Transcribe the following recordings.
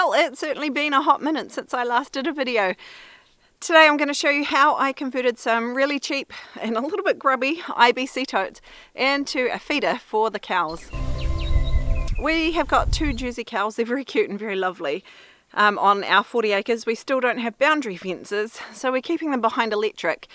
Well, it's certainly been a hot minute since I last did a video. Today I'm going to show you how I converted some really cheap and a little bit grubby IBC Totes into a feeder for the cows. We have got 2 Jersey cows. They're very cute and very lovely. On our 40 acres we still don't have boundary fences, so we're keeping them behind electric,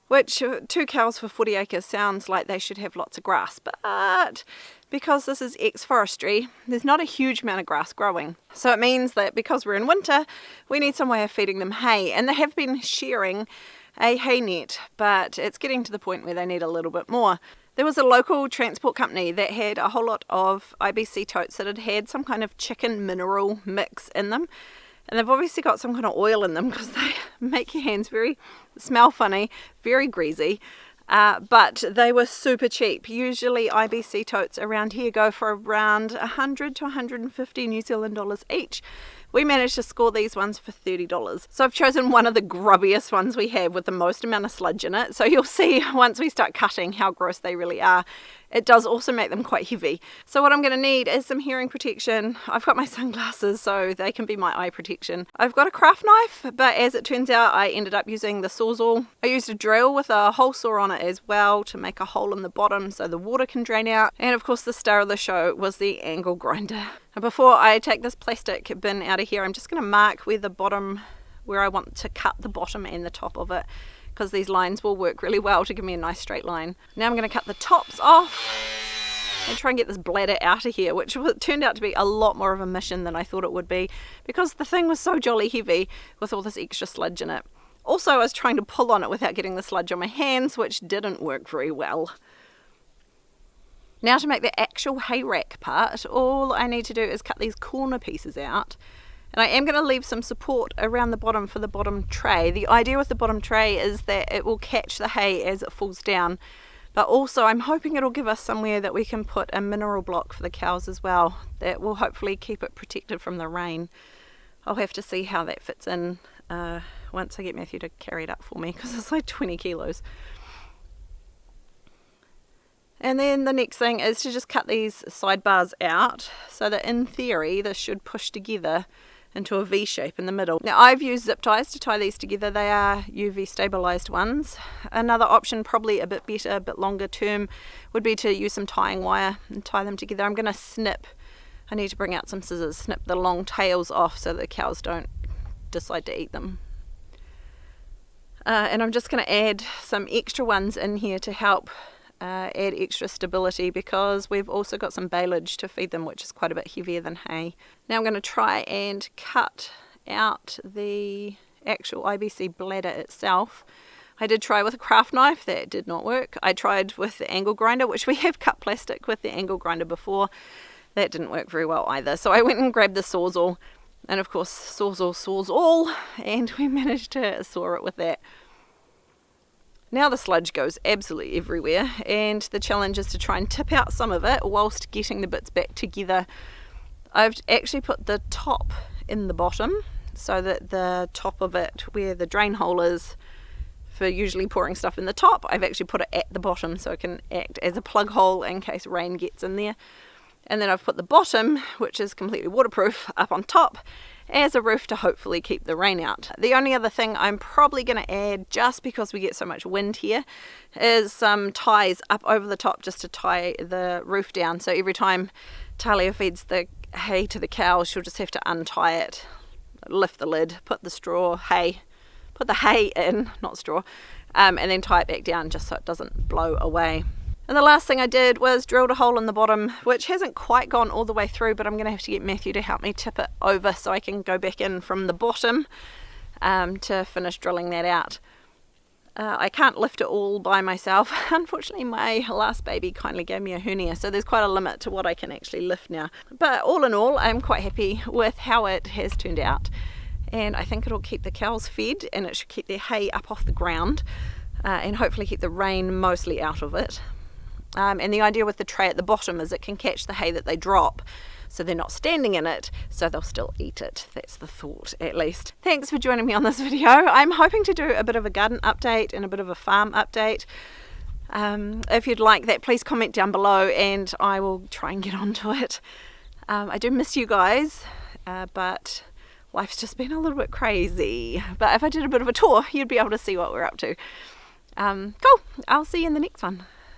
which 2 cows for 40 acres sounds like they should have lots of grass, but because this is ex-forestry, there's not a huge amount of grass growing. So it means that because we're in winter, we need some way of feeding them hay, and they have been sharing a hay net, but it's getting to the point where they need a little bit more. There was a local transport company that had a whole lot of IBC Totes that had some kind of chicken mineral mix in them. And they've obviously got some kind of oil in them because they make your hands smell funny, very greasy. But they were super cheap. Usually IBC Totes around here go for around 100 to 150 New Zealand dollars each. We managed to score these ones for $30. So I've chosen one of the grubbiest ones we have with the most amount of sludge in it. So you'll see once we start cutting how gross they really are. It does also make them quite heavy. So what I'm going to need is some hearing protection. I've got my sunglasses so they can be my eye protection. I've got a craft knife, but as it turns out I ended up using the Sawzall. I used a drill with a hole saw on it as well to make a hole in the bottom so the water can drain out. And of course the star of the show was the angle grinder. Now before I take this plastic bin out of here, I'm just going to mark where I want to cut the bottom and the top of it, because these lines will work really well to give me a nice straight line. Now I'm going to cut the tops off and try and get this bladder out of here, which turned out to be a lot more of a mission than I thought it would be, because the thing was so jolly heavy with all this extra sludge in it. Also, I was trying to pull on it without getting the sludge on my hands, which didn't work very well. Now to make the actual hay rack part, all I need to do is cut these corner pieces out. And I am going to leave some support around the bottom for the bottom tray. The idea with the bottom tray is that it will catch the hay as it falls down. But also I'm hoping it'll give us somewhere that we can put a mineral block for the cows as well. That will hopefully keep it protected from the rain. I'll have to see how that fits in once I get Matthew to carry it up for me, because it's like 20 kilos. And then the next thing is to just cut these sidebars out so that in theory this should push together into a V shape in the middle. Now I've used zip ties to tie these together. They are UV stabilized ones. Another option, probably a bit better, a bit longer term, would be to use some tying wire and tie them together. I'm going to I need to bring out some scissors, snip the long tails off so the cows don't decide to eat them. And I'm just going to add some extra ones in here to help add extra stability, because we've also got some baleage to feed them, which is quite a bit heavier than hay. Now I'm going to try and cut out the actual IBC bladder itself. I did try with a craft knife, that did not work. I tried with the angle grinder, which we have cut plastic with the angle grinder before. That didn't work very well either. So I went and grabbed the Sawzall, and of course Sawzall saws all, and we managed to saw it with that. Now the sludge goes absolutely everywhere, and the challenge is to try and tip out some of it whilst getting the bits back together. I've actually put the top in the bottom so that the top of it, where the drain hole is for usually pouring stuff in the top, I've actually put it at the bottom so it can act as a plug hole in case rain gets in there. And then I've put the bottom, which is completely waterproof, up on top as a roof to hopefully keep the rain out. The only other thing I'm probably going to add, just because we get so much wind here, is some ties up over the top just to tie the roof down. So every time Talia feeds the hay to the cows, she'll just have to untie it, lift the lid, put the hay in, not straw, and then tie it back down just so it doesn't blow away. And the last thing I did was drilled a hole in the bottom, which hasn't quite gone all the way through, but I'm going to have to get Matthew to help me tip it over so I can go back in from the bottom to finish drilling that out. I can't lift it all by myself. Unfortunately, my last baby kindly gave me a hernia, so there's quite a limit to what I can actually lift now. But all in all, I'm quite happy with how it has turned out. And I think it'll keep the cows fed, and it should keep their hay up off the ground, and hopefully keep the rain mostly out of it. And the idea with the tray at the bottom is it can catch the hay that they drop, so they're not standing in it, so they'll still eat it. That's the thought, at least. Thanks for joining me on this video. I'm hoping to do a bit of a garden update and a bit of a farm update. If you'd like that, please comment down below and I will try and get onto it. I do miss you guys. but life's just been a little bit crazy. But if I did a bit of a tour, you'd be able to see what we're up to. Cool, I'll see you in the next one.